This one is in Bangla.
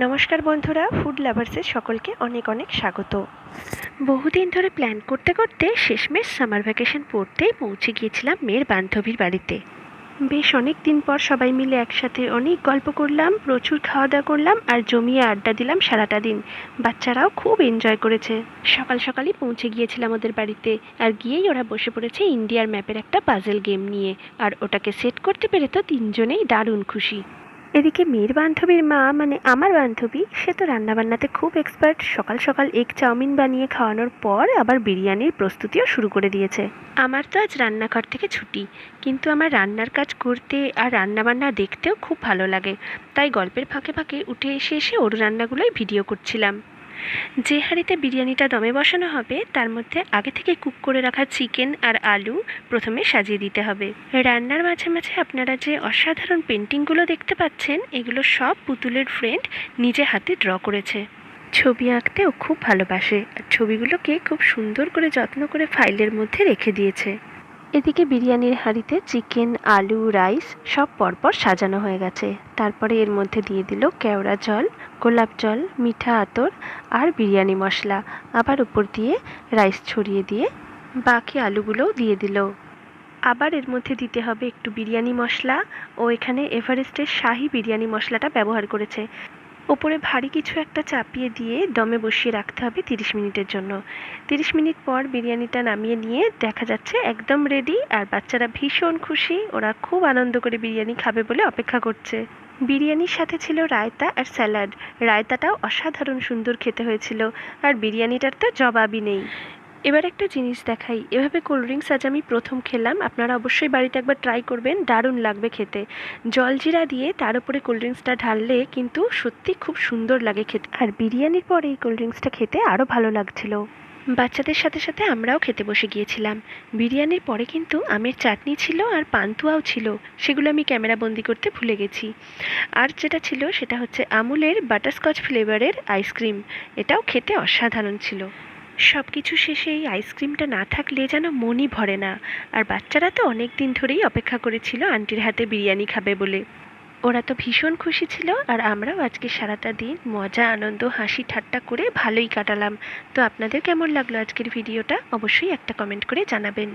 নমস্কার বন্ধুরা, ফুড লাভার্সের সকলকে অনেক অনেক স্বাগত। বহুদিন ধরে প্ল্যান করতে করতে শেষমেশ সামার ভ্যাকেশন পড়তেই পৌঁছে গিয়েছিলাম মেয়ের বান্ধবীর বাড়িতে। বেশ অনেক দিন পর সবাই মিলে একসাথে অনেক গল্প করলাম, প্রচুর খাওয়া দাওয়া করলাম আর জমিয়ে আড্ডা দিলাম সারাটা দিন। বাচ্চারাও খুব এনজয় করেছে। সকাল সকালই পৌঁছে গিয়েছিলাম ওদের বাড়িতে, আর গিয়েই ওরা বসে পড়েছে ইন্ডিয়ার ম্যাপের একটা পাজেল গেম নিয়ে, আর ওটাকে সেট করতে পেরে তো তিনজনেই দারুণ খুশি। এদিকে মেয়ের বান্ধবীর মা মানে আমার বান্ধবী, সে তো রান্নাবান্নাতে খুব এক্সপার্ট। সকাল সকাল এগ চাউমিন বানিয়ে খাওয়ানোর পর আবার বিরিয়ানির প্রস্তুতিও শুরু করে দিয়েছে। আমার তো আজ রান্নাঘর থেকে ছুটি, কিন্তু আমার রান্নার কাজ করতে আর রান্নাবান্না দেখতেও খুব ভালো লাগে। তাই গল্পের ফাঁকে ফাঁকে উঠে এসে এসে ওর রান্নাগুলোই ভিডিও করছিলাম। যে হাঁড়িতে বিরিয়ানিটা দমে বসানো হবে তার মধ্যে আগে থেকে কুক করে রাখা চিকেন আর আলু প্রথমে সাজিয়ে দিতে হবে। রান্নার মাঝে মাঝে আপনারা যে অসাধারণ পেন্টিংগুলো দেখতে পাচ্ছেন, এগুলো সব পুতুলের ফ্রেন্ড নিজে হাতে ড্র করেছে। ছবি আঁকতে ও খুব ভালোবাসে, আর ছবিগুলোকে খুব সুন্দর করে যত্ন করে ফাইলের মধ্যে রেখে দিয়েছে। এদিকে বিরিয়ানির হাঁড়িতে চিকেন, আলু, রাইস সব পরপর সাজানো হয়ে গেছে। তারপরে এর মধ্যে দিয়ে দিল কেওড়া জল, গোলাপ জল, মিঠা আতর আর বিরিয়ানি মশলা। আবার উপর দিয়ে রাইস ছড়িয়ে দিয়ে বাকি আলুগুলোও দিয়ে দিল। আবার এর মধ্যে দিতে হবে একটু বিরিয়ানি মশলা। ও এখানে এভারেস্টের শাহি বিরিয়ানি মশলাটা ব্যবহার করেছে। ওপরে ভারী কিছু একটা চাপিয়ে দিয়ে দমে বসিয়ে রাখতে হবে 30 মিনিটের জন্য। 30 মিনিট পর বিরিয়ানিটা নামিয়ে নিয়ে দেখা যাচ্ছে একদম রেডি, আর বাচ্চারা ভীষণ খুশি। ওরা খুব আনন্দ করে বিরিয়ানি খাবে বলে অপেক্ষা করছে। বিরিয়ানির সাথে ছিল রায়তা আর স্যালাড। রায়তাটাও অসাধারণ সুন্দর খেতে হয়েছিল, আর বিরিয়ানিটার তো জবাবই নেই। এবার একটা জিনিস দেখাই, এভাবে কোল্ড ড্রিঙ্কস আজ আমি প্রথম খেলাম। আপনারা অবশ্যই বাড়িতে একবার ট্রাই করবেন, দারুণ লাগবে খেতে। জলজিরা দিয়ে তার উপরে কোল্ড ড্রিঙ্কসটা ঢাললে কিন্তু সত্যি খুব সুন্দর লাগে খেতে, আর বিরিয়ানির পরে এই কোল্ড ড্রিঙ্কসটা খেতে আরও ভালো লাগছিল। বাচ্চাদের সাথে সাথে আমরাও খেতে বসে গিয়েছিলাম। বিরিয়ানির পরে কিন্তু আমের চাটনি ছিল আর পান্তুয়াও ছিল, সেগুলো আমি ক্যামেরা বন্দি করতে ভুলে গেছি। আর যেটা ছিল সেটা হচ্ছে আমুলের বাটারস্কচ ফ্লেভারের আইসক্রিম। এটাও খেতে অসাধারণ ছিল। সব কিছু শেষে এই আইসক্রিমটা না থাকলে যেন মনই ভরে না। আর বাচ্চারা তো অনেক দিন ধরেই অপেক্ষা করেছিল আন্টির হাতে বিরিয়ানি খাবে বলে। ওরা তো ভীষণ খুশি ছিল, আর আমরাও আজকে সারাটা দিন মজা, আনন্দ, হাসি ঠাট্টা করে ভালোই কাটালাম। তো আপনাদের কেমন লাগলো আজকের ভিডিওটা অবশ্যই একটা কমেন্ট করে জানাবেন।